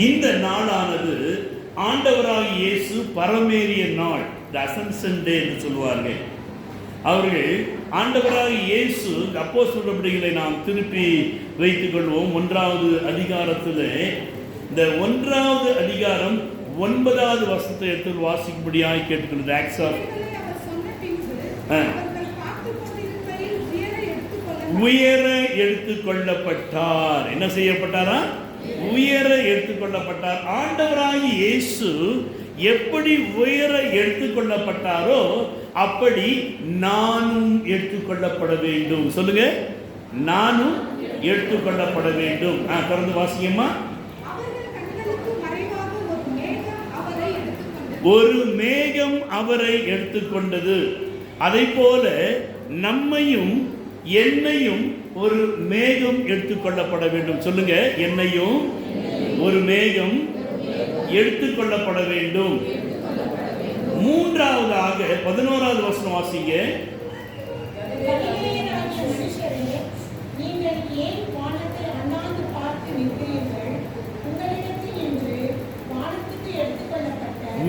இந்த நாளானது ஆண்டவராகிய இயேசு பரமேறிய நாள், அசென்ஷன் டே என்று சொல்வார்கள். அவர்கள் ஆண்டவராகிய இயேசு அப்போஸ்தலர் நடபடிகளை நாம் திருப்பி வைத்துக் கொள்வோம். 1வது அதிகாரத்தில் இந்த 1வது அதிகாரம் 9வது வசனத்தை எடுத்து வாசிக்கும்படியாக கேட்டுக்கிறது. ஆக்ட்ஸ் ஆஃப் உயர எடுத்துக்கொள்ளப்பட்டார். என்ன செய்யப்பட்டாரா? உயர எடுத்துக்கொள்ளப்பட்டார். ஆண்டவராகிய இயேசு எப்படி உயர எடுத்துக்கொள்ளப்பட்டாரோ அப்படி நானும் எடுத்துக்கொள்ளப்பட வேண்டும். சொல்லுங்க, நானும் எடுத்துக்கொள்ளப்பட வேண்டும். தொடர்ந்து வாசிங்கம்மா. ஒரு மேகம் அவரை எடுத்துக்கொண்டது. அதை போல நம்மையும் என்னையும் ஒரு மேகம் எடுத்துக்கொள்ளப்பட வேண்டும். சொல்லுங்க, என்னையும் ஒரு மேகம் எடுத்துக்கொள்ளப்பட வேண்டும். 3வதாக 11வது வசனம் வாசிங்க.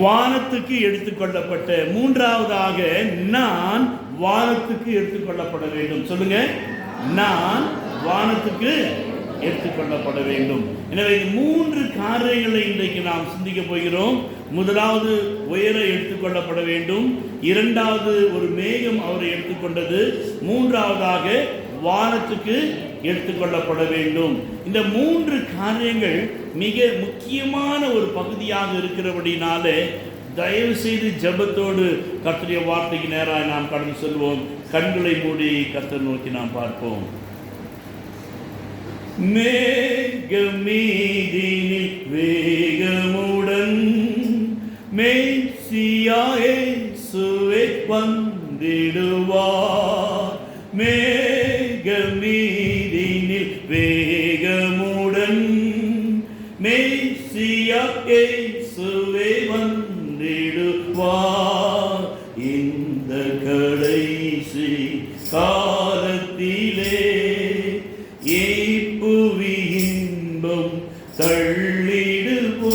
வானத்துக்கு எடுத்துக்கொள்ளப்பட்ட. 3வதாக நான் வானத்துக்கு எடுத்துக்கொள்ளப்பட வேண்டும். சொல்லுங்க, நான் வானத்துக்கு எடுத்துக்கொள்ளப்பட வேண்டும். எனவே 3 காரியங்களை இன்றைக்கு நாம் சிந்திக்க போகிறோம். முதலாவது உயர எடுத்துக்கொள்ளப்பட வேண்டும். 2வது ஒரு மேகம் அவரை எடுத்துக்கொண்டது. 3வதாக வானத்துக்கு எடுத்துக்கொள்ளப்பட வேண்டும். இந்த 3 காரியங்கள் மிக முக்கியமான ஒரு பகுதியாக இருக்கிறபடினாலே தயவு செய்து ஜெபத்தோடு கர்த்தருடைய வார்த்தைக்கு நேராக நாம் கடந்து செல்வோம். கண்களை மூடி கர்த்தரை நோக்கி நாம் பார்ப்போம். மேகமீதினில் வேகமுடன் மேசியா இயேசுவே வந்திடுவார். மேகமீதினில் வேகமுடன் மேசியா இயேசுவே வந்திடுவார். இந்த கடைசி காலத்திலே ஏப்புவி இன்பம் தள்ளிடுவோம்.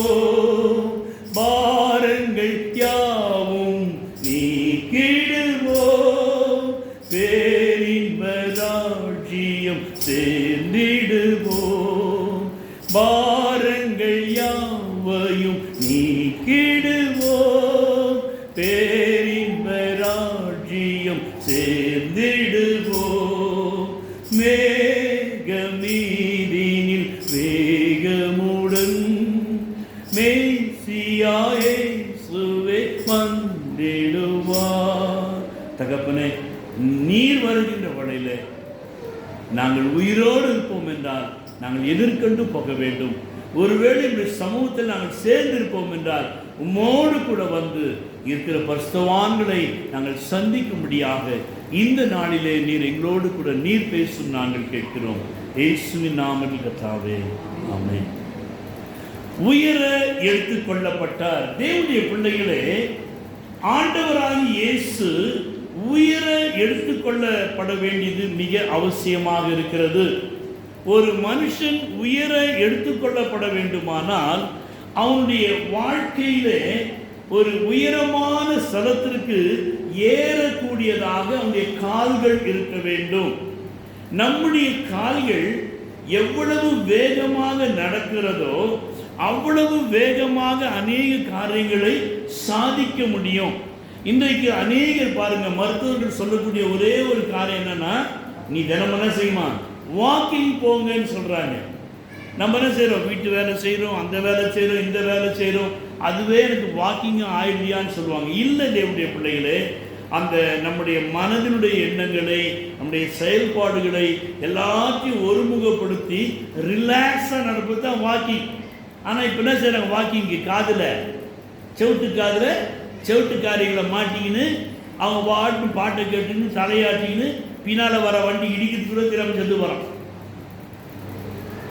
பாரங்கள் யாவும் நீக்கிடுவோம். பேரின்ப ராஜ்யம் சேர்ந்திடுவோம். பாரங்கள் யாவையும் நீக்கிடுவோம். பேரின்ப ராஜ்யம் சேர்ந்திடுவோம். மேகமீதினில் வேகமுடன் மேசியா இயேசுவே வந்திடுவார். தகப்பனே, நீர் வருகின்ற வழியிலே நாங்கள் உயிரோடு இருப்போம் என்றால் நாங்கள் எதிர்கொண்டு போக வேண்டும். ஒருவேளை இந்த சமூகத்தில் நாங்கள் சேர்ந்து இருப்போம் என்றால் உம்மோடு கூட வந்து இருக்கிற பரிசுத்தவான்களை நாங்கள் சந்திக்கும்படியாக இந்த நாளிலே நீர் எங்களோடு கூட நீர் பேசும் நாங்கள் கேட்கிறோம். இயேசுவின் நாமத்தில் கர்த்தாவே, ஆமென். உயர எடுத்துக்கொள்ளப்பட்டார். தேவனுடைய பிள்ளைகளே, ஆண்டவராகிய இயேசு உயர எடுத்துக்கொள்ளப்பட வேண்டியது மிக அவசியமாக இருக்கிறது. ஒரு மனுஷன் உயர எடுத்துக்கொள்ளப்பட வேண்டுமானால் அவனுடைய வாழ்க்கையிலே ஒரு உயரமான ஸ்தலத்திற்கு ஏறக்கூடியதாக அவனுடைய கால்கள் இருக்க வேண்டும். நம்முடைய கால்கள் எவ்வளவு வேகமாக நடக்கிறதோ அவ்வளவு வேகமாக அநேக காரியங்களை சாதிக்க முடியும். இன்றைக்கு அநேகர் பாருங்க, மருத்துவர்கள் சொல்லக்கூடிய ஒரே ஒரு காரியம் என்னன்னா, நீ தினமும் என்ன செய்யுமா, வாக்கிங் போங்கன்னு சொல்றாங்க. நம்ம என்ன செய்கிறோம், வீட்டு வேலை செய்கிறோம், அந்த வேலை செய்கிறோம், இந்த வேலை செய்கிறோம், அதுவே எனக்கு வாக்கிங் ஆயிடுவியான்னு சொல்லுவாங்க. இல்லை தேவனுடைய பிள்ளைகளே, அந்த நம்முடைய மனதினுடைய எண்ணங்களை, நம்முடைய செயல்பாடுகளை எல்லாத்தையும் ஒருமுகப்படுத்தி ரிலாக்ஸாக நடப்பது தான் வாக்கிங். ஆனால் இப்போ என்ன செய்கிறாங்க, வாக்கிங்கு காதில் செவிட்டு காரியங்களை மாட்டிக்கின்னு அவங்க பாட்டை கேட்டுன்னு தலையாட்டிக்கின்னு பின்னால் வர வண்டி இடிக்கிறது கூட திரும்ப சென்று வரோம்.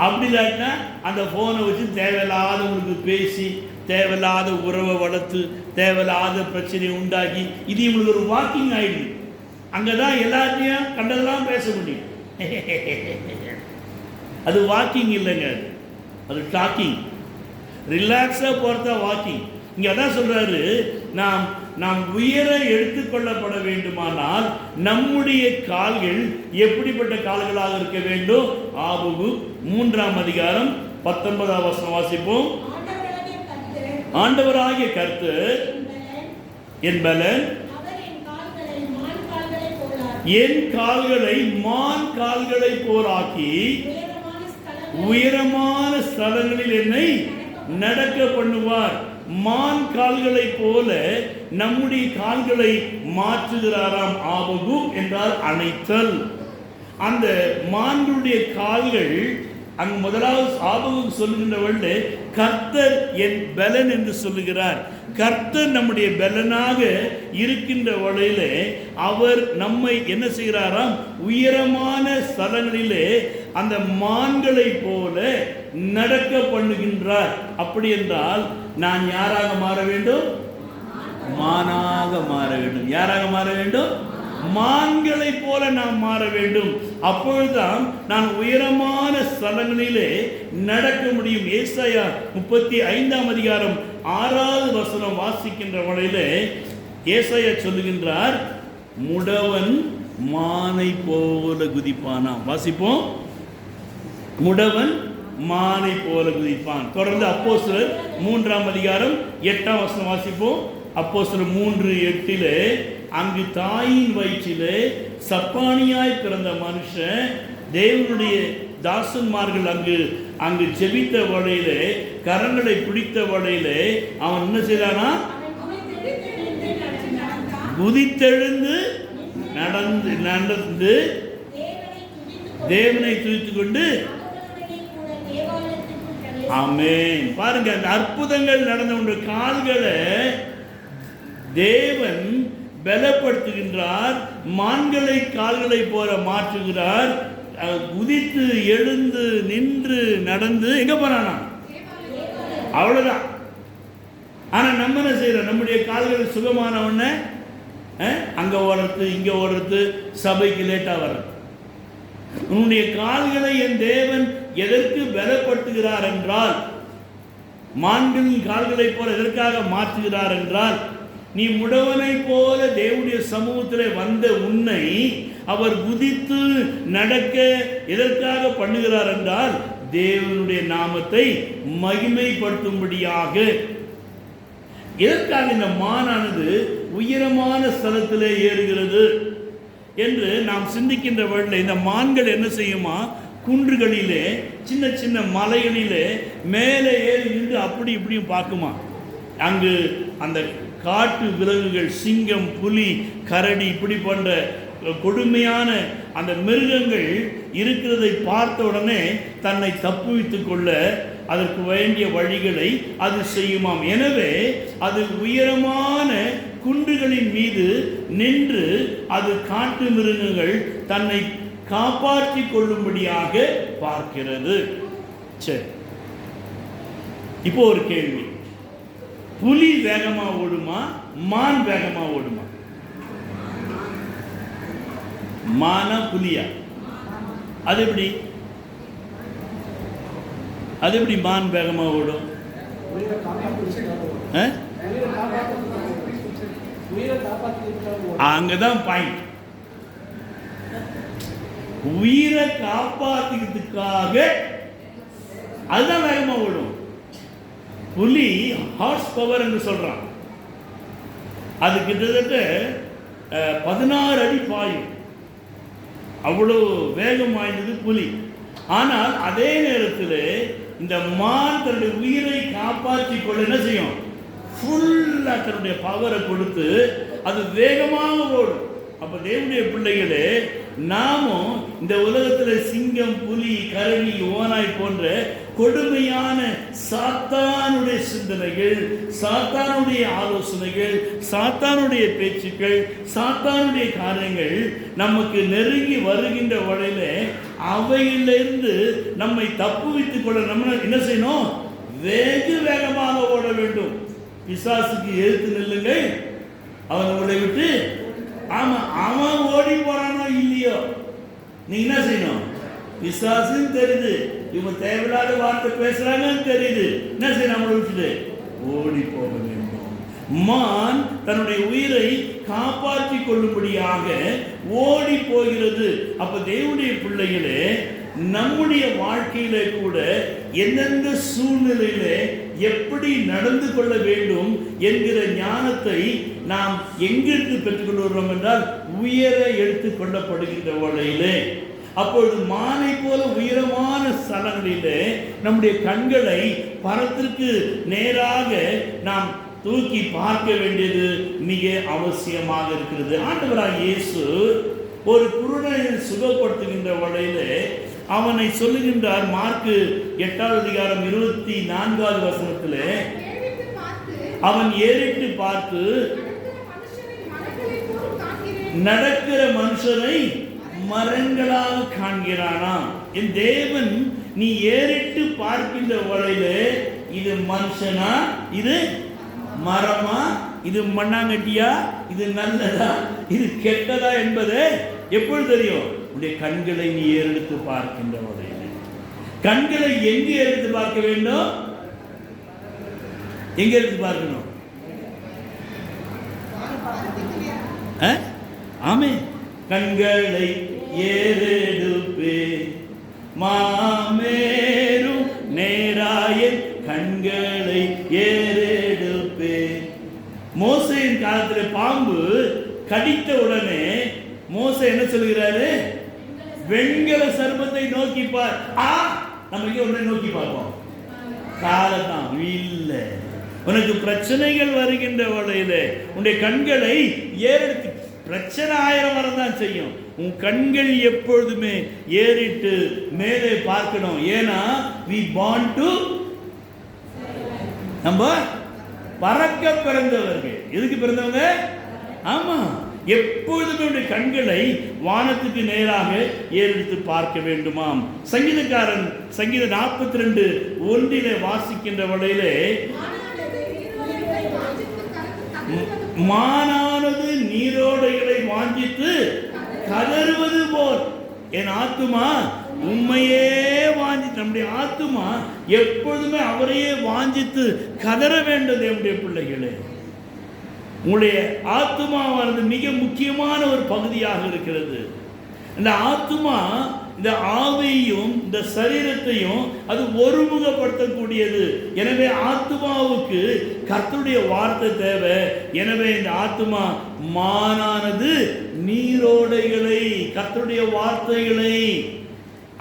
அப்படி இல்லாட்டினா அந்த ஃபோனை வச்சு தேவையில்லாதவங்களுக்கு பேசி தேவையில்லாத உறவை வளர்த்து தேவையில்லாத பிரச்சனையை உண்டாக்கி இது இவங்களுக்கு ஒரு வாக்கிங் ஆகிடுது. அங்கே தான் எல்லாத்தையும் கண்டதெல்லாம் பேச முடியும். அது வாக்கிங் இல்லைங்க, அது டாக்கிங். ரிலாக்ஸாக போகிறதா வாக்கிங். இங்கே அதான் சொல்கிறாரு, நாம் நாம் உயர எடுத்துக்கொள்ளப்பட வேண்டுமானால் நம்முடைய கால்கள் எப்படிப்பட்ட கால்களாக இருக்க வேண்டும்? ஆபகு 3ஆம் அதிகாரம் 19ஆம் வசனம் வாசிப்போம். ஆண்டவராகிய கர்த்தர் என் பலன், என் கால்களை மான் கால்களை போலாக்கி உயரமான ஸ்தலங்களில் என்னை நடக்க பண்ணுவார். மான் கால்களை போல நம்முடைய கால்களை மாற்றுகிறாராம். ஆபகு என்றால் அணைத்தல். அந்த மான்களுடைய கால்கள் அங்கு முதலாவது ஆபகு சொல்லுகின்றவர்கள் கர்த்தர் என் பலன் என்று சொல்லுகிறார். கர்த்தர் நம்முடைய பலனாக இருக்கின்ற வழியிலே அவர் நம்மை என்ன செய்கிறாராம்? உயரமான ஸ்தலங்களிலே அந்த மான்களை போல நடக்க பண்ணுகின்றார். அப்படி என்றால் நான் யாராக மாற வேண்டும்? மானாக மாற வேண்டும். யாராக மாற வேண்டும்? மான்களை போல நாம் மாற வேண்டும். அப்பொழுதுதான் நான் உயரமான ஸ்தலங்களிலே நடக்க முடியும். ஏசாயா 35ஆம் அதிகாரம் 6வது வசனம் வாசிக்கின்ற வழியிலே ஏசாயா சொல்லுகின்றார், முடவன் மானை போல குதிப்பானாம். வாசிப்போம். முடவன் மானை போல குதிப்பான். தொடர்ந்து அப்போஸ்தலர் 3ஆம் அதிகாரம் 8ஆம் வசனம் வாசிப்போம். அப்போஸ்தலர் 3:8 அங்கு தாயின் வயிற்றிலே சப்பானியாய் பிறந்த மனுஷன் தேவனுடைய தாசன்மார்கள் அங்கு ஜெபித்த வழியிலே கரங்களை பிடித்த வழியிலே அவன் என்ன செய்தானா? குதித்தெழுந்து நடந்து தேவனை துதித்துக் கொண்டு. ஆமென். பாருங்க, அந்த அற்புதங்கள் நடந்த ஒன்று. கால்களை தேவன் பலப்படுத்துகின்றார். மான்களை கால்களை போல மாற்றுகிறார். குதித்து எழுந்து நின்று நடந்து எங்க போறானா? அவ்வளவுதான். ஆனா நம்ம என்ன செய்யறோம்? நம்முடைய கால்கள் சுகமான உடனே அங்க ஓடுறது இங்க ஓடுறது, சபைக்கு லேட்டா வர்றது. உன்னுடைய கால்களை என் தேவன் எதற்கு பலப்படுத்துகிறார் என்றால், மான்களின் கால்களை போல எதற்காக மாற்றுகிறார் என்றால், நீ முடவனை போல தேவனுடைய சமூகத்திலே வந்த உன்னை அவர் குதித்து நடக்க எதற்காக பண்ணுகிறார் என்றால், தேவனுடைய நாமத்தை மகிமைப்படுத்தும்படியாக. எதற்காக இந்த மானானது உயரமான ஸ்தலத்திலே ஏறுகிறது என்று நாம் சிந்திக்கின்ற வேளையில், இந்த மான்கள் என்ன செய்யுமா? குன்றுகளிலே சின்ன சின்ன மலைகளிலே மேலே ஏறி நின்று அப்படி இப்படியும் பார்க்குமா. அங்கு அந்த காட்டு விலங்குகள், சிங்கம், புலி, கரடி இப்படி போன்ற கொடுமையான அந்த மிருகங்கள் இருக்கிறதை பார்த்த உடனே தன்னை தப்புவித்துக் கொள்ள அதற்கு வேண்டிய வழிகளை அது செய்யுமாம். எனவே அது உயரமான குன்றுகளின் மீது நின்று அது காட்டு மிருகங்கள் தன்னை காப்பாற்றிக் கொள்ளும்படியாக பார்க்கிறது. சரி, இப்போ ஒரு கேள்வி. புலி வேகமா ஓடுமா? மான் வேகமா ஓடுமா? மானா புலியா? அது எப்படி மான் வேகமா ஓடும்? அங்கதான் பாயிண்ட். உயிரை காப்பாத்துக்கிறதுக்காக அதுதான் வேகமா ஓடும். புலி ஹார்ஸ் பவர் என்று சொல்றான். அது கிட்டத்தட்ட 16 அடி பாயும். அவ்வளவு வேகம் வாய்ந்தது புலி. ஆனால் அதே நேரத்தில் இந்த மான் தன்னுடைய உயிரை காப்பாற்றிக் கொள்ள என்ன செய்யும்? ஃபுல்லா தன்னுடைய பவரை கொடுத்து அது வேகமாக ஓடும். அப்ப தேவனுடைய பிள்ளைகளே, நாமும் இந்த உலகத்தில் சிங்கம், புலி, கரடி, ஓநாய் போன்ற கொடுமையான சாத்தானுடைய சிந்தனைகள், சாத்தானுடைய ஆலோசனைகள், சாத்தானுடைய பேச்சுக்கள், சாத்தானுடைய காரியங்கள் நமக்கு நெருங்கி வருகின்ற வழியில அவையிலிருந்து நம்மை தப்புவித்துக் கொள்ள நம்ம என்ன செய்யணும்? வெகு வேகமாக ஓட வேண்டும். பிசாசுக்கு எதிர்த்து நில்லுங்கள், அவன் உங்களை விட்டு. ஆமா, அவன் ஓடி போறானோ இல்லையோ, நீ என்ன செய்யணும்? பிசாசுன்னு தெரியுது, இவங்க தேவையில்லாத வார்த்தை பேசுறாங்கன்னு தெரியுது. என்ன செய்ய, நம்மளை விட்டுட்டு ஓடி போக வேண்டும். மான் தன்னுடைய உயிரை காப்பாற்றிக் கொள்ளும்படியாக ஓடி போகிறது. அப்ப தேவனுடைய பிள்ளைகளே, நம்முடைய வாழ்க்கையில கூட எந்தெந்த சூழ்நிலையில எப்படி நடந்து கொள்ள வேண்டும் என்கிற ஞானத்தை நாம் எங்கிருந்து பெற்றுக்கொள்கிறோம் என்றால் உயர எடுத்துக் கொள்ளப்படுகின்ற வேளையிலே, அப்பொழுது மானை போல உயரமான ஸ்தலங்களிலே நம்முடைய கண்களை பரத்திற்கு நேராக நாம் தூக்கி பார்க்க வேண்டியது மிக அவசியமாக இருக்கிறது. ஆண்டவராகிய இயேசு ஒரு குருடனை சுகப்படுத்துகின்ற வேளையிலே அவனை சொல்லுகின்றார். மார்க்கு 8:24 அவன் ஏறிட்டு பார்த்து நடக்கிற மனுஷனை மரங்களாக காண்கிறானாம். என் தேவன், நீ ஏறிட்டு பார்க்கின்ற வேளையிலே இது மனுஷனா, இது மரமா, இது மண்ணாங்கட்டியா, இது நல்லதா, இது கெட்டதா என்பது எப்பொழுது தெரியும்? உடைய கண்களை நீ ஏறெடுத்து பார்க்கின்ற வேளையிலே. கண்களை எங்கே எடுத்து பார்க்க வேண்டும்? எங்க எடுத்து பார்க்கணும்? ஆமே, கண்களை ஏறெடுப்பே மாமேரும் நேராயன் கண்களை ஏறெடுப்பே. மோசேயின் காலத்தில் பாம்பு கடித்த உடனே மோசே என்ன சொல்கிறாரு? வெண்கல சர்பத்தை நோக்கி பார். நம்ம இங்கே உடனே நோக்கி பார்ப்போம், காலத்தான் இல்லை. உனக்கு பிரச்சனைகள் வருகின்ற வேளையில உன்னுடைய கண்களை ஏறெடுத்து, பிரச்சனை 1000 வரதான் செய்யும், உன் கண்கள் எப்பொழுதுமே ஏறிட்டு மேலே பார்க்கணும். ஏன்னா we born to, நம்ம பறக்க பிறந்தவர்கள். எதுக்கு பிறந்தவங்க? ஆமா, எப்பொழுதுமே கண்களை வானத்துக்கு நேராக ஏறெடுத்து பார்க்க வேண்டுமாம். சங்கீதக்காரன் சங்கீதம் 42:1 வாசிக்கின்ற வேளையிலே, மானானது நீரோடைகளை வாஞ்சித்து கதறுவது போல் என் ஆத்துமா உண்மையே வாஞ்சித்து. நம்முடைய ஆத்துமா எப்பொழுதுமே அவரையே வாஞ்சித்து கதற வேண்டும். நம்முடைய பிள்ளைகளே, உங்களுடைய ஆத்துமாவானது மிக முக்கியமான ஒரு பகுதியாக இருக்கிறது. இந்த ஆத்துமா இந்த ஆவியையும் இந்த சரீரத்தையும் அது ஒருமுகப்படுத்தக்கூடியது. எனவே ஆத்துமாவுக்கு கர்த்தருடைய வார்த்தை தேவை. எனவே இந்த ஆத்துமா மானானது நீரோடைகளை, கர்த்தருடைய வார்த்தைகளை,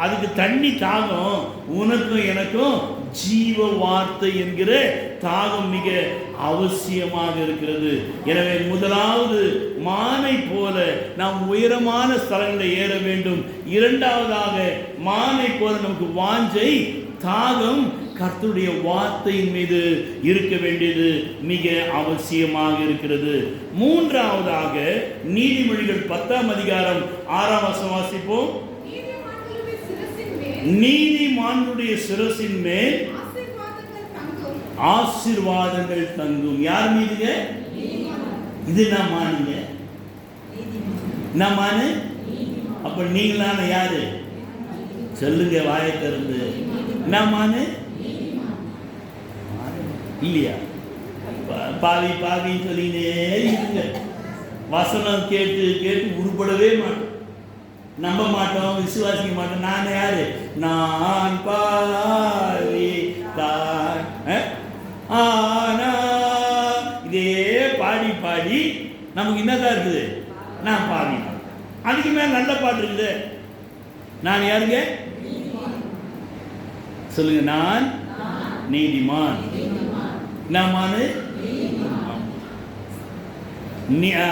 அதுக்கு தண்ணி தாகம். உனக்கும் எனக்கும் ஜீவ வார்த்தை என்கிற தாகம் மிக அவசியமாக இருக்கிறது. எனவே முதலாவது மானை போல நாம் உயரமான ஸ்தலங்களை ஏற வேண்டும். இரண்டாவதாக மானை போல நமக்கு வாஞ்சை, தாகம் கர்த்தருடைய வார்த்தையின் மீது இருக்க வேண்டியது மிக அவசியமாக இருக்கிறது. மூன்றாவதாக நீதிமொழிகள் 10:6 வாசிப்போம். நீதிமானுடைய சிரசின் மேல் ஆசீர்வாதங்கள் தங்கும். யார் மீதுங்க? இது நான் மானுங்க, நான் மானு. அப்ப நீங்களான யாரு சொல்லுங்க, வாயை திறந்து. நான் மானு இல்லையா? பாவி பாவி சொல்லினே இருங்க. வசனம் கேட்டு கேட்டு உருப்படவே மாட்டோம், நம்ப மாட்டோம், விசுவாசிக்க மாட்டோம். நான் யாரு? நான் பாவி தான். ஆனா இதே பாடி பாடி நமக்கு என்னதான் இருக்குது? நான் பாவி. அதுக்கு மேல நல்ல பாட்டு இருக்குது. நான் யாருங்க சொல்லுங்க? நான் நீதிமான். நாமானு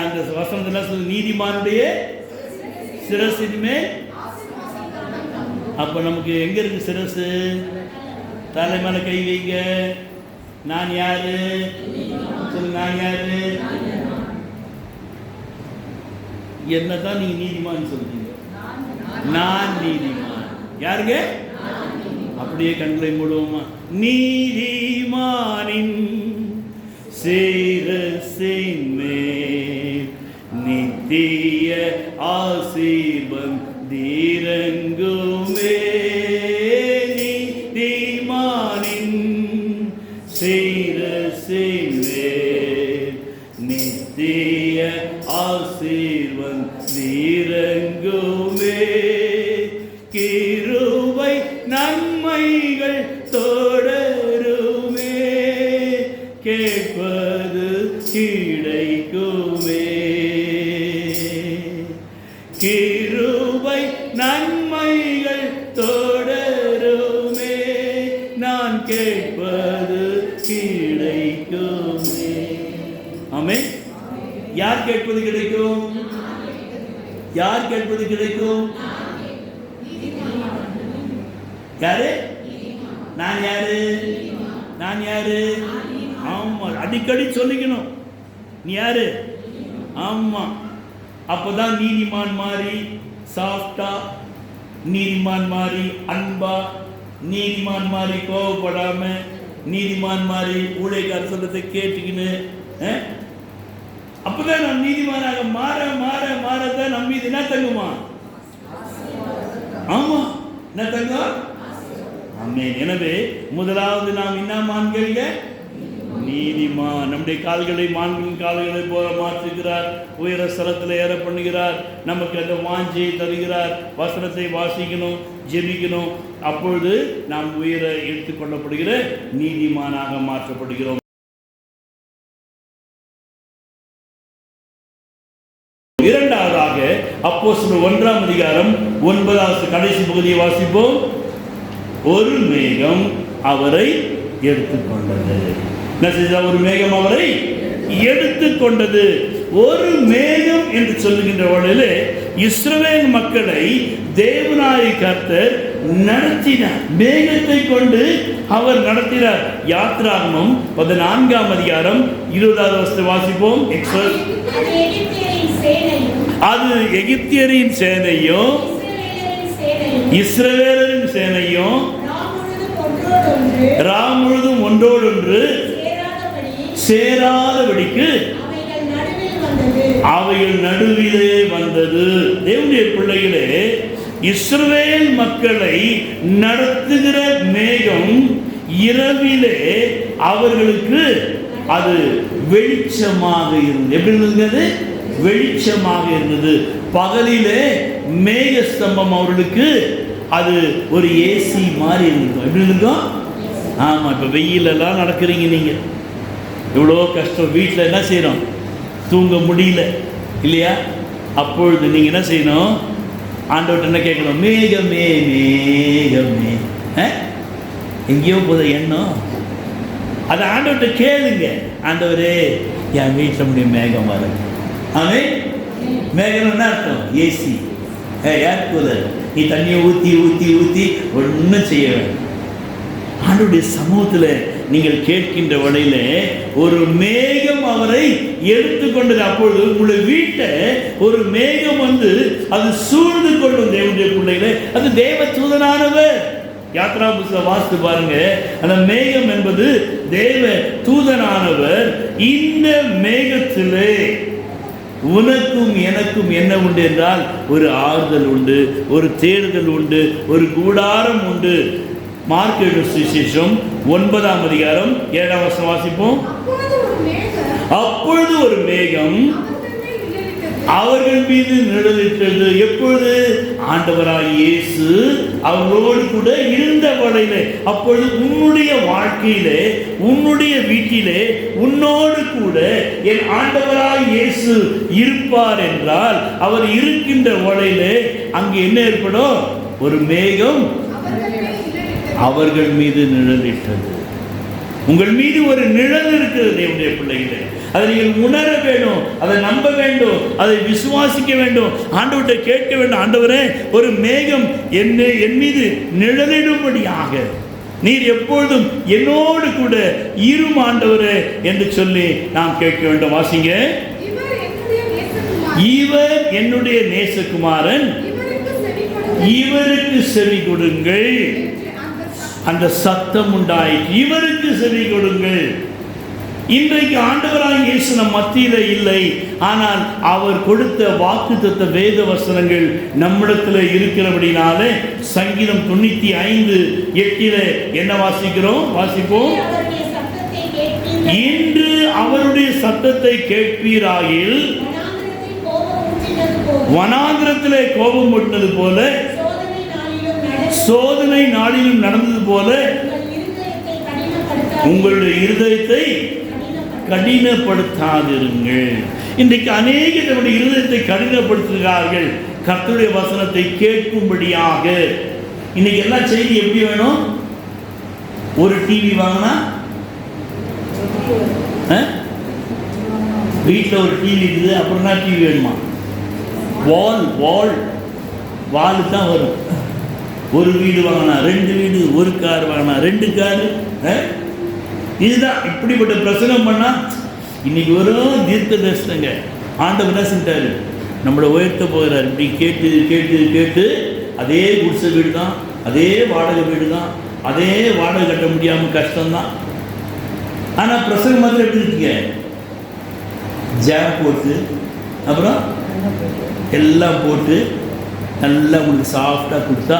அந்த வசனத்துல சொல்லு, நீதிமானுடைய சிரசின்மே. அப்ப நமக்கு எங்க இருக்கு சிரசு? தலை மேல கை வைங்க. நான் யாரு சொல்லுங்க? நான் யாரு? என்னதான் நீங்க நீதிமான் சொல்றீங்க? நான் நீதிமான். யாருங்க? அப்படியே கண்களை மூடுவோமா? நீதிமானின் சிரசின் மேல் நித்திய ஆசீர்வாதம் தீரங்குமே. செய்வேன். நித்திய ஆசீர்வன் நீரங்குமே. கிருபை நன்மைகள் தொடருமே. கேட்பது கிடைக்குமே. கிருபை நன்மைகள் தொடருமே. நான் கேட்பது கிடைக்குமே. ஆமென். யார் கேட்பது கிடைக்கும்? யார் கேட்பது கிடைக்கும்? யாரு? நான் யாரு? நான் யாரு? ஆமா, அடிக்கடி சொல்லிக்கணும். நீ யாரு? ஆமா. அப்பதான் நீதிமான் மாதிரி சாஃப்டா, நீதிமான் மாதிரி அன்பா, நீதிமான் மாதிரி கோவப்படாம, நீதிமான் மாதிரி ஊழியக்கார சொல்லத்தை கேட்டுக்கின்னு, அப்பதான் நான் நீதிமானாக மாற மாற மாறதான் நம்ம மீது என்ன தங்குமா? ஆமா, என்ன தங்கம்? ஆமென். எனவே முதலாவது நாம் என்ன மான்கிறீங்க? நீதிமான். நம்முடைய கால்களை மான்களின் கால்களை போல மாற்றுகிறார். உயர ஸ்தலத்தில் ஏற பண்ணுகிறார். நமக்கு அந்த வாஞ்சையை தருகிறார். வசனத்தை வாசிக்கணும், ஜெபிக்கணும். அப்பொழுது நாம் உயர எடுத்துக்கொள்ளப்படுகிற நீதிமானாக மாற்றப்படுகிறோம். இரண்டாவதாக அப்போஸ்தலர் 1ஆம் அதிகாரம் 9வது கடைசி பகுதியை வாசிப்போம். ஒரு மேகம் அவரை எடுத்துக்கொண்டது. என்ன செய்தது? ஒரு மேகம் அவரை எடுத்துக்கொண்டது. ஒரு மேகம் என்று சொல்லுகின்ற வழியிலே இஸ்ரவேல் மக்களை தேவனாகிய கர்த்தர் நடத்தினார். மேகத்தை கொண்டு அவர் நடத்தினார். யாத்திராகமம் 14ஆம் அதிகாரம் 20வது வசனத்தை வாசிப்போம். அது எகிப்தியரின் சேனையும் இஸ்ரவேலரின் சேனையும் ராம் முழுதும் ஒன்றோடொன்று சேராதபடிக்கு அவைகள் நடுவிலே வந்தது. தேவனுடைய பிள்ளைகளே, இஸ்ரவேல் மக்களை நடத்துகிற மேகம் இரவிலே அவர்களுக்கு அது வெளிச்சமாக இருந்தது. எப்படி இருந்தது? வெளிச்சமாக இருந்தது. பகலிலே மேக ஸ்தம்பம் அவர்களுக்கு அது ஒரு ஏசி மாதிரி இருந்தது. எப்படி இருக்கும்? ஆமா, இப்ப வெயிலெல்லாம் நடக்கிறீங்க நீங்க, இவ்வளோ கஷ்டம், வீட்டில் என்ன செய்யணும்? தூங்க முடியல இல்லையா? அப்பொழுது நீங்க என்ன செய்யணும்? ஆண்டவர்கிட்ட என்ன கேட்கணும்? மேகமே மேகமே. எங்கேயோ போத எண்ணம், அதை ஆண்டவர்கிட்ட கேளுங்க. ஆண்டவரே, என் வீட்டில் முடிய மேகம் வரும். ஆமே. மேகம் என்ன அர்த்தம்? AC, air cooler. நீ தண்ணியை ஊற்றி ஊற்றி ஊற்றி ஒன்றும் செய்ய வேண்டும். ஆண்டவருடைய சமூகத்தில் நீங்கள் கேட்கின்ற வழியில ஒரு மேகம் அவரை எடுத்துக்கொண்டது. அப்பொழுது உங்களுடைய வீட்டை ஒரு மேகம் வந்து அது சூழ்ந்து கொள்ளும். தேவனுடைய பிள்ளைகளே, அது தேவ தூதனானவர். யாத்ரா புஸ்தகம் வாசித்து பாருங்க. அந்த மேகம் என்பது தேவ தூதனானவர். இந்த மேகத்திலே உனக்கும் எனக்கும் என்ன உண்டு என்றால் ஒரு ஆறுதல் உண்டு, ஒரு தேடுதல் உண்டு, ஒரு கூடாரம் உண்டு. மார்க் சுவிசேஷம் 9ஆம் அதிகாரம் 7ஆம் வசனம் வாசிப்போம். அப்பொழுது ஒரு மேகம் அவர்கள் மீது நிழலிட்டது. எப்பொழுது? ஆண்டவராகிய இயேசு அவர்களோடு கூட இருந்த வேளையிலே. அப்பொழுது உன்னுடைய வாழ்க்கையிலே, உன்னுடைய வீட்டிலே, உன்னோடு கூட என் ஆண்டவராகிய இயேசு இருப்பார் என்றால், அவர் இருக்கின்ற வேளையிலே அங்கு என்ன ஏற்படும்? ஒரு மேகம் அவர்கள் மீது நிழலிட்டது. உங்கள் மீது ஒரு நிழல் இருக்கிறது தேவனுடைய பிள்ளைகளே. அதை நீங்கள் உணர வேண்டும், அதை நம்ப வேண்டும், அதை விசுவாசிக்க வேண்டும், ஆண்டவர்கிட்ட கேட்க வேண்டும். ஆண்டவரே, ஒரு மேகம் என் மீது நிழலிடும்படியாக நீர் எப்பொழுதும் என்னோடு கூட இரும் ஆண்டவரே என்று சொல்லி நாம் கேட்க வேண்டும். வாசிங்க. இவர் என்னுடைய நேசகுமாரன், இவருக்கு செவி கொடுங்கள். அந்த சத்தம் உண்டாயிற்று. இவருக்கு செவி கொடுங்கள். இன்றைக்கு ஆண்டவராகிய இயேசு நம் மத்தியில இல்லை, ஆனால் அவர் கொடுத்த வாக்குத்தத்த வேத வசனங்கள் நம்மிடத்தில் இருக்கிறபடினாலே சங்கீதம் 95:8 என்ன வாசிக்கிறோம்? வாசிப்போம். இன்று அவருடைய சத்தத்தை கேட்பீராயில் வனாந்திரத்திலே கோபம் ஊட்டினது போல, சோதனை நாளிலும் நடந்தது போல உங்களுடைய இருதயத்தை கடினப்படுத்தாதிருங்கள். இன்றைக்கு அநேக நம்முடைய இருதயத்தை கடினப்படுத்துகிறார்கள் கர்த்தருடைய வசனத்தை கேட்கும்படியாக. இன்னைக்கு எல்லா செய்தி எப்படி வேணும்? ஒரு டிவி வாங்கினா, வீட்டில் ஒரு டிவி இருக்குது, அப்புறம் என்ன டிவி வேணுமா? வால் தான் வரும். ஒரு வீடு வாங்கினா 2 வீடு, ஒரு கார் வாங்கினா 2 காரு. இதுதான். இப்படிப்பட்ட பிரசங்கம் பண்ணால் இன்னைக்கு வரும் தீர்க்க தரிசனங்க. ஆண்டவர் என்ன செஞ்சாரு? நம்மளை உயர்த்த போகிறார். இப்படி கேட்டு கேட்டு கேட்டு அதே குடிசை வீடு தான், அதே வாடகை வீடு தான், அதே வாடகை கட்ட முடியாமல் கஷ்டம்தான். ஆனால் பிரசங்கம் மாதிரி எப்படி இருக்கீங்க? ஜாம் போட்டு, அப்புறம் எல்லாம் போட்டு நல்லா உங்களுக்கு சாஃப்டாக கொடுத்தா,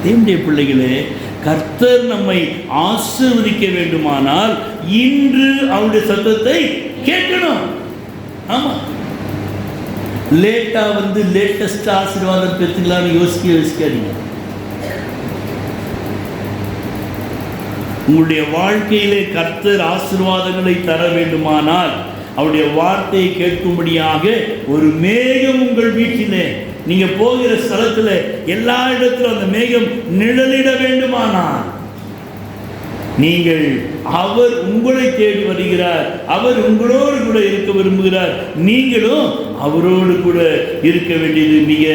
தேவனுடைய பிள்ளைகளே, கர்த்தர் நம்மை ஆசீர்வதிக்க வேண்டுமானால் இன்று அவருடைய சத்தத்தை கேட்கணும். ஆமாம், லேட்டாக வந்து லேட்டஸ்ட் ஆசீர்வாதம் பெற்றுக்கலான்னு யோசிக்காதீங்க. உங்களுடைய வாழ்க்கையிலே கர்த்தர் ஆசீர்வாதங்களை தர வேண்டுமானால் அவருடைய வார்த்தையை கேட்கும்படியாக ஒரு மேகம் உங்கள் வீட்டிலே, நீங்க போகிற ஸ்தலத்தில் எல்லா இடத்திலும் அந்த மேகம் நிழலிட வேண்டுமானால் நீங்கள், அவர் உங்களை தேடி வருகிறார், அவர் உங்களோடு கூட இருக்க விரும்புகிறார், நீங்களும் அவரோடு கூட இருக்க வேண்டியது மிக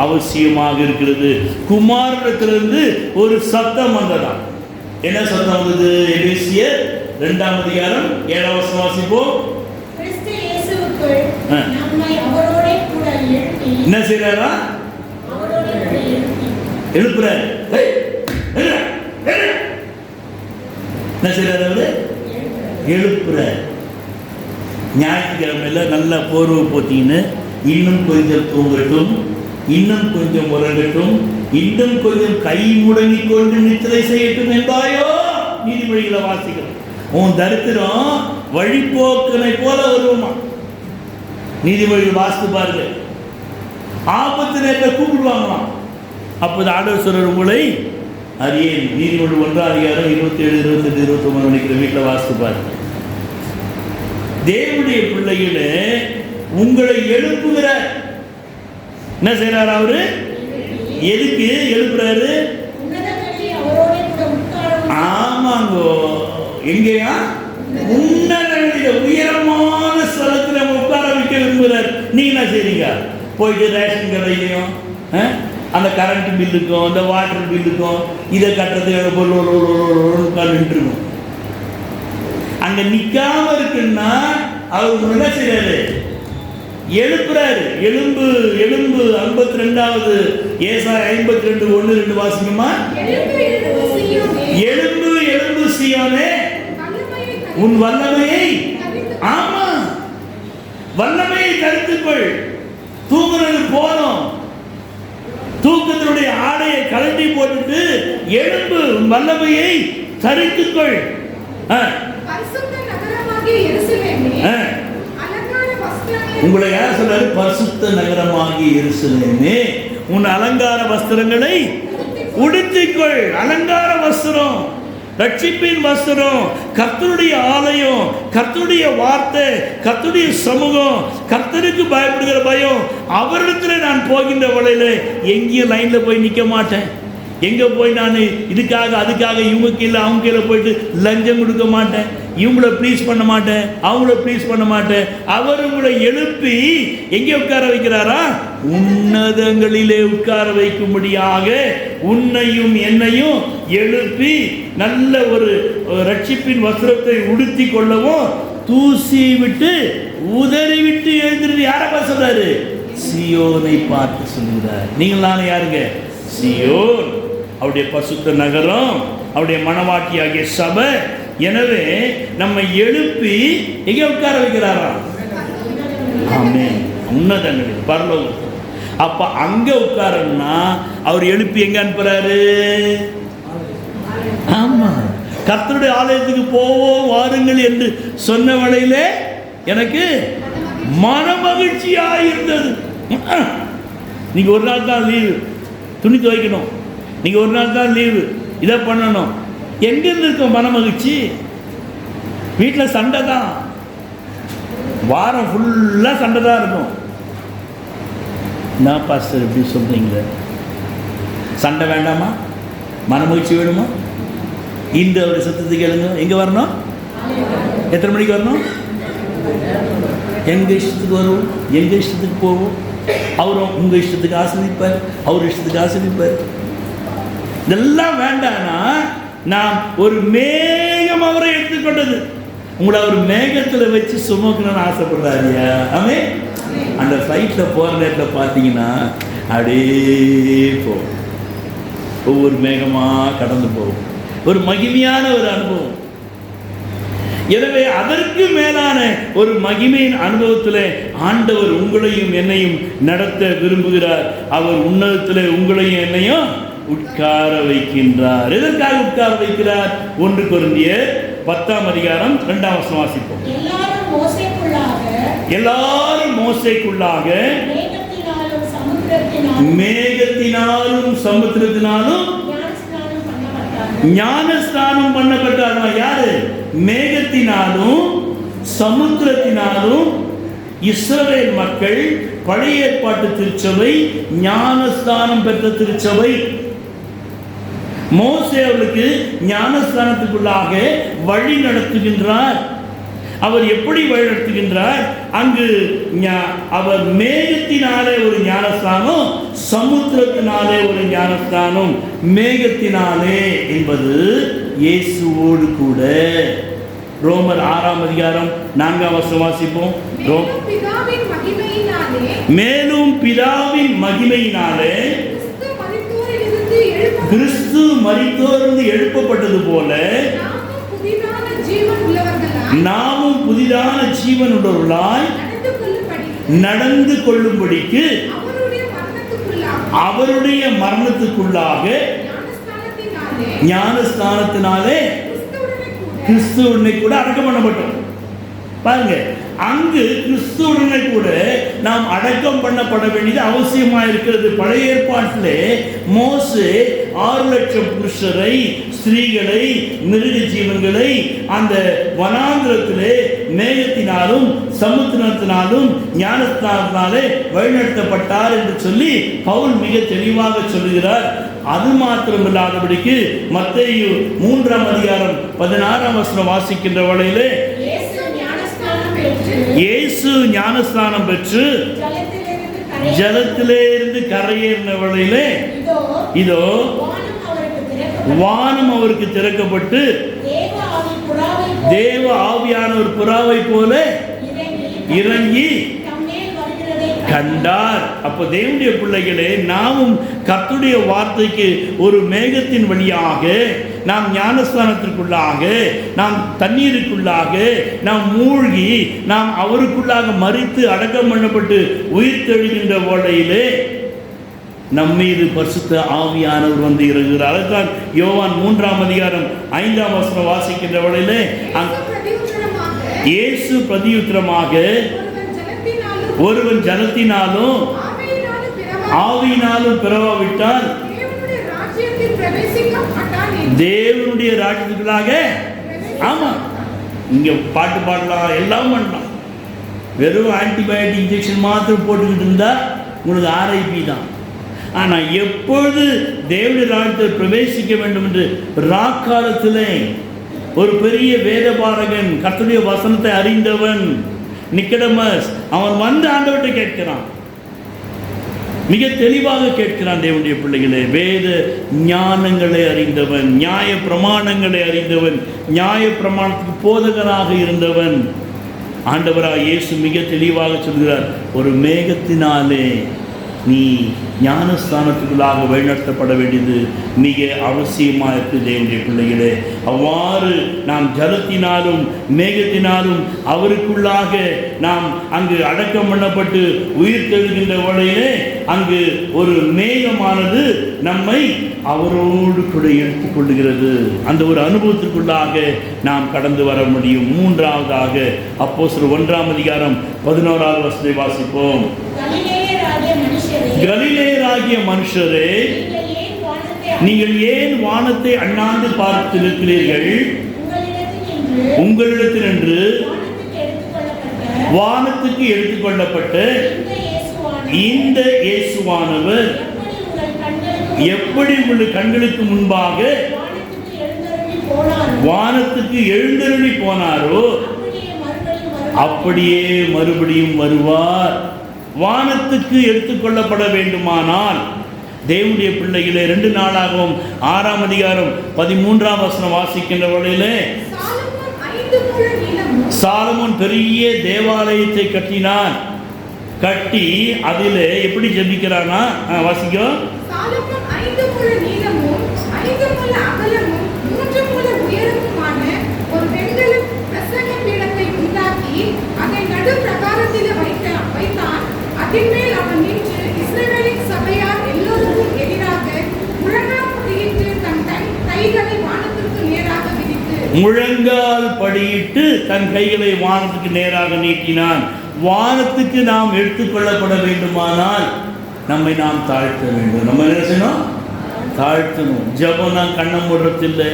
அவசியமாக இருக்கிறது. குமாரனிடத்திலிருந்து ஒரு சத்தம் வந்ததா? என்ன சத்தம் வந்தது? எபேசியர் 2ஆம் அதிகாரம் 7ஆம் வசனம் வாசிப்போம். என்ன செய்யறாரா? எழுப்புறாரு. என்ன செய்யறாரு? அவரு எழுப்புறாரு. ஞாயிற்றுக்கிழமையில நல்லா போர்வை போட்டின்னு இன்னும் கொஞ்சம் தூங்கட்டும், இன்னும் கொஞ்சம் உறங்கட்டும், இன்னும் கொஞ்சம் கை முடங்கி கொண்டு நித்திரை செய்யட்டும் என்பாயோ? நீதிமொழிகளை வாசிக்கிறோம். உன் தரித்திரம் வழிபோக்கனை போல வருவோமா? நீதிமொழிகள் வாசித்து பாருங்க. ஆபத்து நேரத்தில் கூப்பிடுவாங்களாம். அப்போது ஆண்டவர் சொல்ற, உங்களை அறியேன். நீதிமொழி 1ஆம் அதிகாரம் 27, 28, 29 நினைக்கிற வீட்டில் வாசித்து பாருங்க. தேவனுடைய பிள்ளைகளே, உங்களை எழுப்புகிற என்ன செய்யறாரு? அவரு எதுக்கு எழுப்புறாரு? ஆமாங்கோ, எங்கேயா? உயரமான ஸ்தலத்தில் நம்ம உட்கார வைக்க விரும்புகிறார். நீங்க என்ன செய்றீங்க? போயிட்டு ரேஷன் கடையிலையும் அந்த கரண்ட் பில்லுக்கும் அந்த வாட்டர் பில்லுக்கும் இதை கட்டுறதுக்கு நின்றுருக்கும். அங்க நிக்காம இருக்குன்னா அவர் என்ன செய்யறாரு? எழுப்புறாரு. எலும்பு எலும்பு 52வது ஏசாயா 52:1-2 வாசிக்குமா? எலும்பு எலும்பு சீயோனே, உன் வல்லமையை, ஆமா, வல்லமையை தரித்துக்கொள். தூங்குறது போதும். தூக்கத்தினுடைய ஆடையை கழட்டி போட்டுட்டு எழும்பு, உன் வல்லமையை தரித்துக்கொள். உங்களை யார் சொல்றாரு? பரிசுத்த நகரமாகிய எருசலேமே, உன் அலங்கார வஸ்திரங்களை உடுத்திக்கொள். அலங்கார வஸ்திரம், ரட்சிப்பின் வஸ்திரம், கர்த்தருடைய ஆலயம், கர்த்தருடைய வார்த்தை, கர்த்தருடைய சமூகம், கர்த்தருக்கு பயப்படுகிற பயம். அவரிடத்தில் நான் போகின்ற வழியில எங்கேயும் லைன்ல போய் நிற்க மாட்டேன். எங்கே போய் நான் இதுக்காக அதுக்காக இவங்க கீழே அவங்க கீழே போயிட்டு லஞ்சம் கொடுக்க மாட்டேன். இவங்கள ப்ளீஸ் பண்ண மாட்டேன், அவங்கள ப்ளீஸ் பண்ண மாட்டேன். அவர் உங்களை எழுப்பி எங்கே உட்கார வைக்கிறாரா? உன்னதங்களிலே உட்கார வைக்கும்படியாக உன்னையும் என்னையும் எழுப்பி நல்ல ஒரு ரட்சிப்பின் வஸ்திரத்தை உடுத்தி கொள்ளவும் தூசி விட்டு உதறி விட்டு எழுந்திருந்து யாரை சொல்றாரு? சியோனை பார்த்து சொல்லுகிறார். நீங்கள் நானே யாருங்க? சியோன், அவருடைய பரிசுத்த நகரம், அவருடைய மணவாட்டி ஆகிய சபை. எனவே நம்மை எழுப்பி எங்கே உட்கார வைக்கிறாரா? ஆமென், உன்னதங்களில், பரலோகம். அப்ப அங்க உட்காரன்னா அவர் எழுப்பி எங்க அனுப்புறாரு? ஆமா, கர்த்தருடைய ஆலயத்துக்கு போவோம் வாருங்கள் என்று சொன்ன வேளையிலே எனக்கு மன மகிழ்ச்சியாக இருந்தது. நீங்கள் ஒரு நாள் தான் லீவு, துணி துவைக்கணும், நீங்கள் ஒரு நாள் தான் லீவு, இதை பண்ணணும். எங்கேருந்து இருக்கும் மன மகிழ்ச்சி? வீட்டில் சண்டை தான், வாரம் ஃபுல்லாக சண்டை தான் இருக்கும். நான் பாஸ்டர் எப்படி சொல்கிறீங்களே, சண்டை வேண்டாமா? மன மகிழ்ச்சி வேணுமா? இந்த ஒரு சத்தத்துக்கு எழுங்க. எங்கே வரணும்? எத்தனை மணிக்கு வரணும்? எங்கள் இஷ்டத்துக்கு வருவோம், எங்கள் இஷ்டத்துக்கு போவோம். அவரும் உங்கள் இஷ்டத்துக்கு ஆசிரிப்பார், அவர் இஷ்டத்துக்கு ஆசிரிப்பார். இதெல்லாம் வேண்டாம்னா நான் ஒரு மேகம் அவரை எடுத்துக்கொண்டது. உங்களை அவர் மேகத்தில் வச்சு சுமக்கணும்னு ஆசைப்படுறாருயா. ஆமே. அந்த ஃப்ளைட்டில் போகிற நேரத்தில் பார்த்தீங்கன்னா அப்படியே போகும், ஒவ்வொரு மேகமாக கடந்து போகும். ஒரு மகிமையான ஒரு அனுபவம். எனவே அதற்கு மேலான ஒரு மகிமையின் அனுபவத்தில் ஆண்டவர் உங்களையும் என்னையும் நடத்த விரும்புகிறார். அவர் உன்னதத்தில் உங்களையும் என்னையும் உட்கார வைக்கின்றார். எதற்காக உட்கார வைக்கிறார்? 1 கொரிந்தியர் 10ஆம் அதிகாரம் 2ஆம் வசனம் வாசிப்போம். எல்லாரும் மோசேக்குள்ளாக மேகத்தினாலும் சமுத்திரத்தினாலும் ஞானஸ்நானம் பண்ணப்பட்டார்கள். யாரு? மேகத்தினாலும் சமுத்திரத்தினாலும் இஸ்ரவேல் மக்கள், பழைய ஏற்பாட்டு திருச்சபை, ஞானஸ்நானம் பெற்ற திருச்சபை. மோசே அவர்களுக்கு ஞானஸ்தானத்துக்குள்ளாக வழி நடத்துகின்றார். அவர் எப்படி வழி நடத்துகின்றார்? அங்கு அவர் மேகத்தினாலே ஒரு ஞானஸ்தானம், சமுத்திரத்தினாலே ஒரு ஞானஸ்தானம். மேகத்தினாலே என்பது இயேசுவோடு கூட. ரோமர் 6ஆம் அதிகாரம் 4ஆம் வசனம் வாசிப்போம். மேலும் பிதாவின் மகிமையினாலே கிறிஸ்து மரித்தோரிலிருந்து எழுப்பப்பட்டது போல நாமும் புதிதான ஜீவன் உள்ளவர்களாய் நடந்து கொள்ளும்படிக்கு அவருடைய மரணத்துக்குள்ளாக ஞானஸ்தானத்தினாலே கிறிஸ்துவுடனே கூட அடக்கம் பண்ணப்பட்டோம். பாருங்க, அங்கு கிறிஸ்துவுடனே கூட நாம் அடக்கம் பண்ணப்பட வேண்டியது அவசியமாக இருக்கிறது. பழைய ஏற்பாட்டிலே மோசே 6 லட்சம் புருஷரை, ஸ்திரீகளை, மிருக ஜீவன்களை அந்த வனாந்திரத்திலே மேகத்தினாலும் சமுத்திரத்தினாலும் ஞானஸ்தானத்தினாலே வழிநடத்தப்பட்டார் என்று சொல்லி பவுல் மிக தெளிவாக சொல்லுகிறார். அது மாத்திரமில்லாதபடிக்கு மத்தேயு 3ஆம் அதிகாரம் 16ஆம் வசனம் வாசிக்கின்ற வேளையிலே இயேசு ஞானஸ்நானம் பெற்று ஜலத்திலே இருந்து கரையேறின வேளையிலே இதோ வானம் அவருக்கு திறக்கப்பட்டு தேவ ஆவியான ஒரு புறாவை போல இறங்கி கண்டார். அப்போ தேவனுடைய பிள்ளைகளே, நாமும் கர்த்தருடைய வார்த்தைக்கு ஒரு மேகத்தின் வழியாக நாம் ஞானஸ்தானத்திற்குள்ளாக, நாம் தண்ணீருக்குள்ளாக நாம் மூழ்கி, நாம் அவருக்குள்ளாக மரித்து அடக்கம் பண்ணப்பட்டு உயிர் தெழுகின்ற வேளையிலே நம்மீது பரிசுத்த ஆவியானவர் வந்து இறங்குகிறார். அதுதான் யோவான் 3ஆம் அதிகாரம் 5ஆம் வசனம் வாசிக்கின்ற வேளையிலே இயேசு பிரதியுத்தரமாக, ஒருவன் ஜலத்தினாலும் ஆவியினாலும் பிறவாவிட்டால் தேவனுடைய ராஜ்யத்துக்குள்ளாக. ஆமா, இங்க பாட்டு பாடலாம், எல்லாம் பண்ணலாம். வெறும் ஆன்டிபயோட்டிக் இன்ஜெக்ஷன் மாத்திரம் போட்டுக்கிட்டு இருந்தா உங்களுக்கு ஆர்ஐபி தான். ஆனால் எப்பொழுது தேவனுடைய ராஜ்யத்தில் பிரவேசிக்க வேண்டும் என்று ராக்காலத்திலே ஒரு பெரிய வேதபாரகன், கர்த்தருடைய வசனத்தை அறிந்தவன் நிக்கடமஸ், அவன் வந்து ஆண்டவர்கிட்ட கேட்கிறான், மிக தெளிவாக கேட்கிறான். தேவனுடைய பிள்ளைகளே, வேத ஞானங்களை அறிந்தவன், நியாய பிரமாணங்களை அறிந்தவன், நியாய பிரமாணத்துக்கு போதகராக இருந்தவன் ஆண்டவராக இயேசு மிக தெளிவாக சொல்கிறார், ஒரு மேகத்தினாலே நீ ஞானஸ்தானத்துக்குள்ளாக வழிநடத்தப்பட வேண்டியது மிக அவசியமாக இருக்குது தேவனுடைய பிள்ளைகளே. அவ்வாறு நாம் ஜலத்தினாலும் மேகத்தினாலும் அவருக்குள்ளாக நாம் அங்கு அடக்கம் பண்ணப்பட்டு உயிர் தெழுகின்ற வேளையிலே அங்கு ஒரு மேகமானது நம்மை அவரோடு கூட எடுத்துக்கொள்ளுகிறது. அந்த ஒரு அனுபவத்திற்குள்ளாக நாம் கடந்து வர முடியும். மூன்றாவதாக அப்போஸ்தலர் 1:11 வாசிப்போம். கலிலேயராகிய மனுஷரே, நீங்கள் ஏன் வானத்தை அண்ணாந்து பார்த்து நிற்கிறீர்கள்? உங்களிடத்தினின்று வானத்துக்கு எடுத்துக்கொள்ளப்பட்ட இந்த இயேசுவானவர் எப்படி உங்கள் கண்களுக்கு முன்பாக வானத்துக்கு எழுந்தருளி போனாரோ அப்படியே மறுபடியும் வருவார். வானத்துக்கு எடுத்துக்கொள்ளப்பட வேண்டுமானால் தேவனுடைய பிள்ளைகளே, 2 நாளாகவும் 6:13 வாசிக்கின்ற வேளையிலே சாலமோன் பெரிய தேவாலயத்தை கட்டினான். கட்டி அதிலே எப்படி ஜெபிக்கிறானா? வாசிக்கும். சாலமோன் 5 முழ நீளமும் 5 முழ அகலமும் 3 முழ உயரமுமான ஒரு வெண்கல பிரசங்க பீடத்தை உண்டாக்கி அதை நடு பிரகாரத்திலே வைத்தான். அதின்மேல் அவன் நின்று இஸ்ரவேலின் சபையார் எல்லோருக்கும் எதிராக முழங்கால் படியிட்டு தன் கைகளை வானத்திற்கு நேராக விரித்து முழங்கால் படியிட்டு தன் கைகளை வானத்துக்கு நேராக நீட்டினான். வானத்துக்கு நாம் எடுத்துக்கொள்ளப்பட வேண்டுமானால் நம்மை நாம் தாழ்த்த வேண்டும். நம்ம என்ன செய்யணும்? தாழ்த்தணும். ஜபனா கண்ணை மூடுறதில்லை,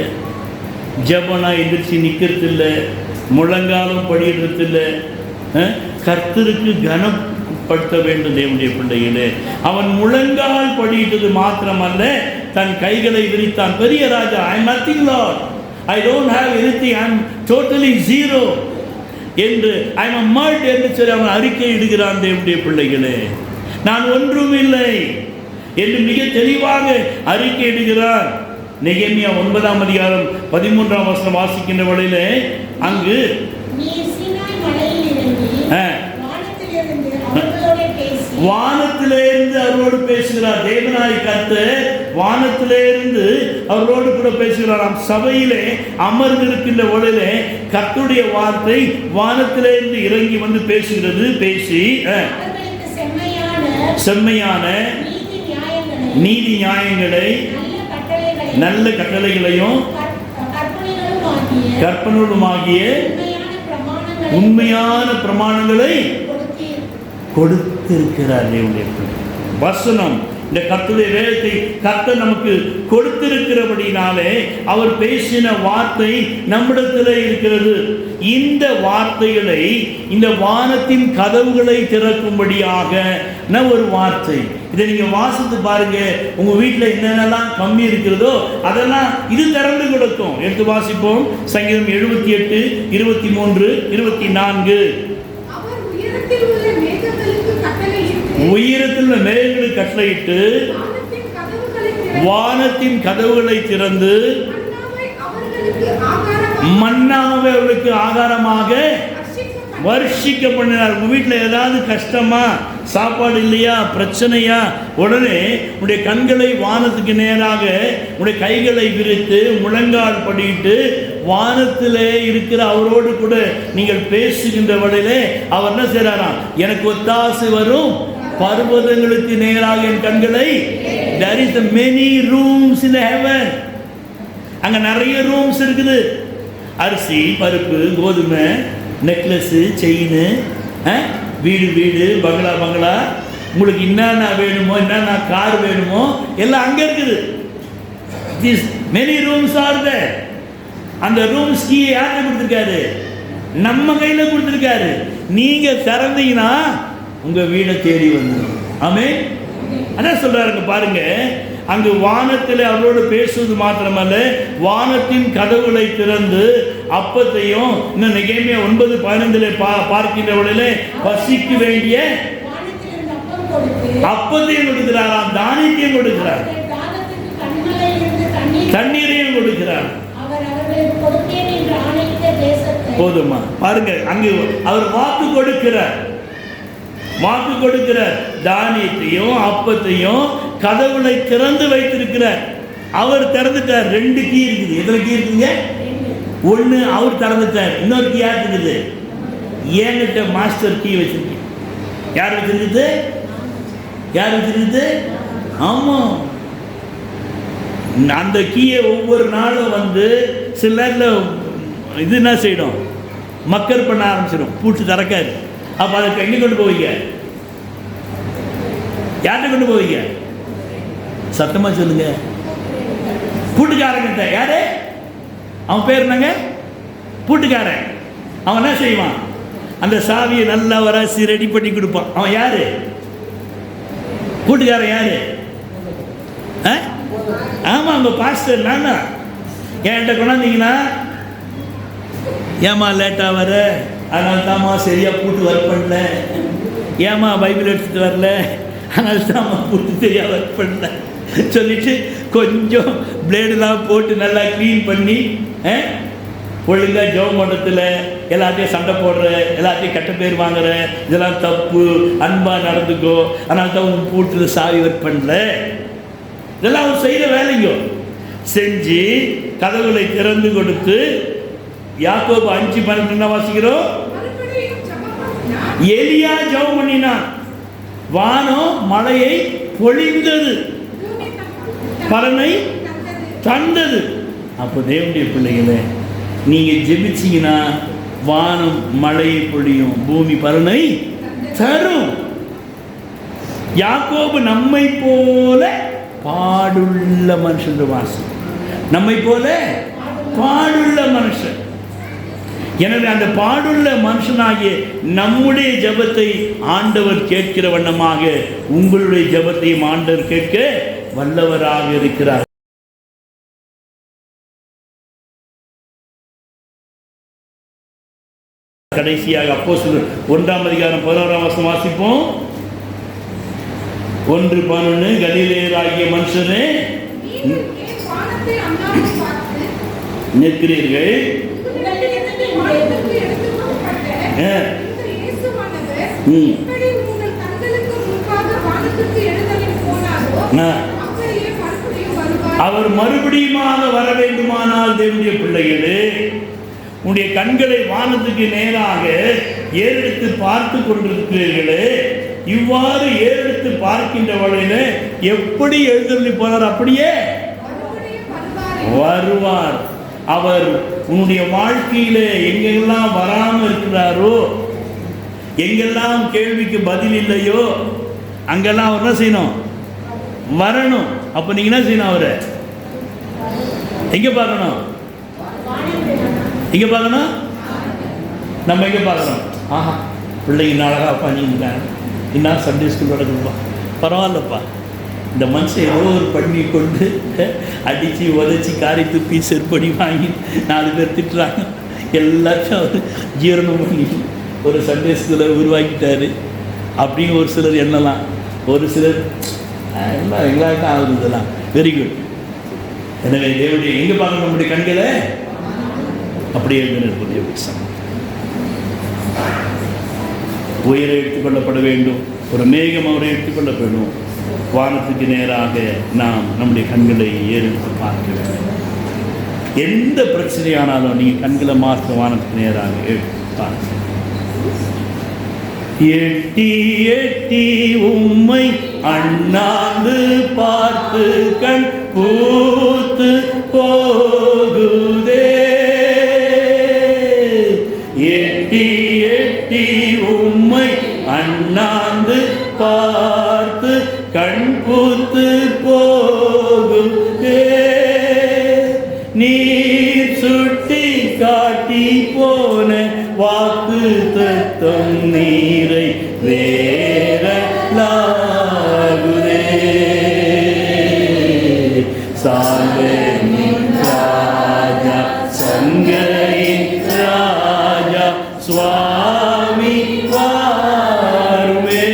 ஜபனா எந்திரிச்சு நிற்கிறதில்லை, முழங்காலும் படியிடுறதில்லை. கர்த்தருக்கு கனப்படுத்த வேண்டும் தேவனுடைய பிள்ளைகளே. அவன் முழங்கால் படியிட்டது மாத்திரமல்ல, தன் கைகளை விரித்தான். பெரிய ராஜா, I am nothing lord, I don't have anything, I am totally zero என்று ஐ எம் a mud என்று சொல்லி அவன் அறிக்கை இடுகிறான். தேவனுடைய பிள்ளைகளே, நான் ஒன்றும் இல்லை என்று மிக தெளிவாக அறிக்கை இடுகிறார். நெகேமியா 9:13 வாசிக்கின்ற வேளையிலே அங்கு வானத்திலிருந்து அவரோடு பேசுகிறார். தேவனாய் கர்த்தர் வானத்திலிருந்து அவரோடு கூட பேசுகிறார். சபையிலே அமர்ந்திருக்கின்ற வேளையிலே கர்த்தருடைய வார்த்தை வானத்திலிருந்து இறங்கி வந்து பேசுகிறது. பேசி செம்மையான நீதி நியாயங்களை நல்ல கட்டளைகளையும் கற்பனைகளுமாகிய உண்மையான பிரமாணங்களை கொடுத்திருக்கிறார். வசனம், இந்த கர்த்தருடைய வேதத்தை கர்த்தர் நமக்கு கொடுத்திருக்கிறபடினாலே அவர் பேசின வார்த்தை நம்மிடத்தில் இருக்கிறது. இந்த வார்த்தைகளை, இந்த வானத்தின் கதவுகளை திறக்கும்படியாக ஒரு வார்த்தை. இதை நீங்க வாசித்து பாருங்க. உங்க வீட்டில் என்னென்னலாம் கம்மி இருக்கிறதோ அதெல்லாம் இது திறந்து கொடுக்கும். எடுத்து வாசிப்போம். சங்கீதம் 78, 23, 24. உயரத்தில் மேகங்களுக்கு கட்டளையிட்டு வானத்தின் கதவுகளை திறந்து மன்னாவை அவர்களுக்கு ஆகாரமாக வர்ஷிக்க பண்ணினார். உங்க வீட்டில் ஏதாவது கஷ்டமா, சாப்பாடு இல்லையா, பிரச்சனையா, உடனே உடைய கண்களை வானத்துக்கு நேராக உடைய கைகளை விரித்து முழங்கால் படிட்டு வானத்திலே இருக்கிற அவரோடு கூட நீங்கள் பேசுகின்ற வழியிலே அவர் என்ன செய்றாராம்? எனக்கு ஒத்தாசை வரும் பர்வதங்களுக்கு நேராக என் கண்களை. there is many rooms in heaven. அங்க நிறைய ரூம்ஸ் இருக்குது. அரிசி, பருப்பு, கோதுமை, நெக்லஸு, செயின், வீடு வீடு, பங்களா பங்களா, உங்களுக்கு என்னென்ன வேணுமோ, என்னென்ன கார் வேணுமோ எல்லாம் அங்கே இருக்குது. these many rooms are there. அந்த ரூம்ஸ் கீ யார்கிட்ட கொடுத்துருக்காரு? நம்ம கையில் கொடுத்துருக்காரு. நீங்க திறந்தீங்கன்னா உங்க வீடை தேடி வந்துடும். ஆமென். அதான் சொல்றாருங்க பாருங்க. அங்கு வானத்தில் அவரோடு பேசுவது மாத்திரமல்ல, வானத்தின் கதவுகளை திறந்து அப்பத்தையும், இன்னும் நெகேமியா 9:15 பார்க்கின்ற வழியிலே பசிக்கு வேண்டிய அப்பத்தையும் கொடுக்கிறாராம், தானியத்தையும் கொடுக்கிறார், தண்ணீரையும் கொடுக்கிறார். போதுமா? பாருங்க, அங்கு அவர் வாக்கு கொடுக்கிறார். வாக்கு கொடுக்கிறார். தானியத்தையும் அப்பத்தையும் கதவுகளை திறந்து வைத்திருக்கிறார். அவர் திறந்துட்டார். 2 கீ இருக்குது. எத்தனை கீ இருக்குங்க? 1 அவர் திறந்துட்டார். இன்னொரு கீ யார் இருக்குது? என்கிட்ட மாஸ்டர் கீ வச்சிருக்கேன். யார் வச்சிருக்குது? யார் வச்சிருக்குது? ஆமாம், அந்த கீயை ஒவ்வொரு நாளும் வந்து சில நேரத்தில் இது என்ன செய்யணும், மக்கள் பண்ண ஆரம்பிச்சிடும், பூட்டு திறக்காது. அப்போ அதுக்கு எங்கே கொண்டு போவீங்க? யார்கிட்ட கொண்டு போவீங்க? சத்தமாக சொல்லுங்க. பூட்டுக்காரங்கிட்ட. யாரு அவன் பேர்? என்னங்க? பூட்டுக்காரன். அவன் என்ன செய்வான்? அந்த சாவியை நல்லா வராசி ரெடி பண்ணி கொடுப்பான். அவன் யாரு? பூட்டுக்காரன். யாரு? ஆமாம், அவங்க பாஸ்டர். நானா என்கிட்ட கொண்டாந்தீங்கன்னா, ஏமா லேட்டாக வர, அதனால தாம்மா சரியாக பூட்டு ஒர்க் பண்ணல, ஏமா பைபிள் எடுத்துகிட்டு வரல, அதனால தாம்மா பூட்டு சரியாக ஒர்க் பண்ணல சொல்லிட்டு கொஞ்சம் பிளேடெலாம் போட்டு நல்லா க்ளீன் பண்ணி ஒழுங்காக ஜெபமண்டத்தில் எல்லாத்தையும் சண்டை போடுற, எல்லாத்தையும் கெட்ட பேர் வாங்குற, இதெல்லாம் தப்பு, அன்பாக நடந்துக்கோ, அதனால தான் உன் பூட்டில் சாவி ஒர்க் பண்ணல. இதெல்லாம் அவர் செய்கிற வேலைங்க. செஞ்சு கதவுகளை திறந்து கொடுத்து, யாக்கோபு 5:12 என்ன வாசிக்கிறோம்? எலியா ஜெபம் பண்ணினான், வானம் மழையை பொழிந்தது, பலனை தந்தது. அப்போ தேவனுடைய பிள்ளைகளே, நீங்கள் ஜெபிச்சிங்கன்னா வானம் மழையை பொழியும், பூமி பலனை தரும். யாக்கோபு நம்மை போல பாடுள்ள மனுஷன் வாசம், நம்மை போல பாடுள்ள மனுஷன். எனவே அந்த பாடுள்ள மனுஷனாகிய நம்முடைய ஜெபத்தை ஆண்டவர் கேட்கிற வண்ணமாக உங்களுடைய ஜெபத்தையும் ஆண்டவர் கேட்க வல்லவராக இருக்கிறார். கடைசியாக அப்போஸ்தலர் 1:11 வாசிப்போம். 1:11 கலிலேயராகிய மனுஷரே நிற்கிறீர்கள், அவர் மறுபடியுமாக வர வேண்டுமானால் தேவனுடைய பிள்ளைகளே, உன்னுடைய கண்களை வானத்துக்கு நேராக ஏறெடுத்து பார்த்து கொண்டிருக்கிறீர்களே, இவ்வாறு ஏறெடுத்து பார்க்கின்ற வழியில எப்படி எழுந்தருளி போனார் அப்படியே வருவார். அவர் உன்னுடைய வாழ்க்கையில எங்கெல்லாம் வராமல் இருக்கிறாரோ, எங்கெல்லாம் கேள்விக்கு பதில் இல்லையோ, அங்கெல்லாம் அவர் என்ன செய்யணும்? வரணும். அப்ப நீங்க என்ன செய்யணும்? அவரை எங்க பார்க்கணும்? எங்க பார்க்கணும்? நம்ம எங்க பார்க்கணும்? ஆஹா, பிள்ளைங்க அழகா பண்ணியிருக்காங்க, என்ன சண்டே ஸ்கூல் நடக்குதுப்பா, பரவாயில்லப்பா, இந்த மனுஷன் ஏதோ ஒரு பண்ணி கொண்டு அடித்து உதச்சி காரி துப்பி செருப்படி வாங்கி 4 பேர் திட்டுறாங்க, எல்லாத்தையும் அவர் ஜீரணம் பண்ணி ஒரு சண்டே ஸ்கூலை உருவாக்கிட்டாரு அப்படின்னு ஒரு சிலர் எண்ணலாம். ஒரு சிலர் எல்லாம் எல்லாருக்கும் ஆகுது. இதெல்லாம் வெரி குட். எனவே தேவனுடைய எங்கே பார்க்கணும்? நம்முடைய கண்களை அப்படியே இருக்கக்கூடிய விஷயம். உயிரை எடுத்துக்கொள்ளப்பட வேண்டும், ஒரு மேகம் அவரை எடுத்துக்கொள்ளப்படும். வானத்துக்கு நேராக நாம் நம்முடைய கண்களை ஏறெடுத்து பார்க்க வேண்டும். எந்த பிரச்சனையானாலும் நீங்கள் கண்களை மாற்ற வானத்துக்கு நேராக எடுத்து பார்க்க. எட்டி எட்டி உம்மை அண்ணாந்து பார்த்து கண் பூத்து போகுதே, எட்டி எட்டி உம்மை அண்ணாந்து பார்த்து கண் பூத்து போகுதே, நீர் சுட்டி காட்டி போன வாக்கு தத்தம் நீரை வேறலாகுதே, சாங்கரின் ராஜா சங்கரின் ராஜா சுவாமி வாருமே,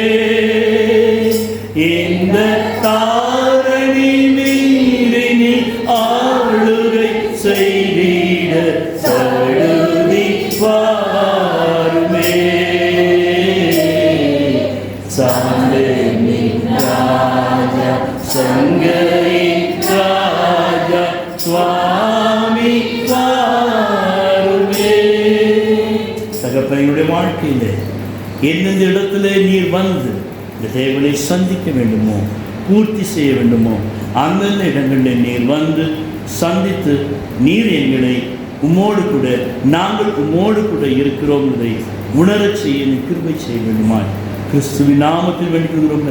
இந்த தாரணி நீரினி ஆளுகை செய்திட சழுதி வாருமே. தகப்பனுடைய வாழ்க்கையில் எந்தெந்த இடத்துல நீர் வந்து இந்த தேவனை சந்திக்க வேண்டுமோ, பூர்த்தி செய்ய வேண்டுமோ, அந்தந்த இடங்களில் நீர் வந்து சந்தித்து நீர் எங்களை உம்மோடு கூட, நாங்கள் உம்மோடு கூட இருக்கிறோம் என்பதை உணரச் செய்ய கிருபை செய்ய வேண்டுமாய் கிறிஸ்துவின் நாமத்தில் வேண்டுகிறோம்.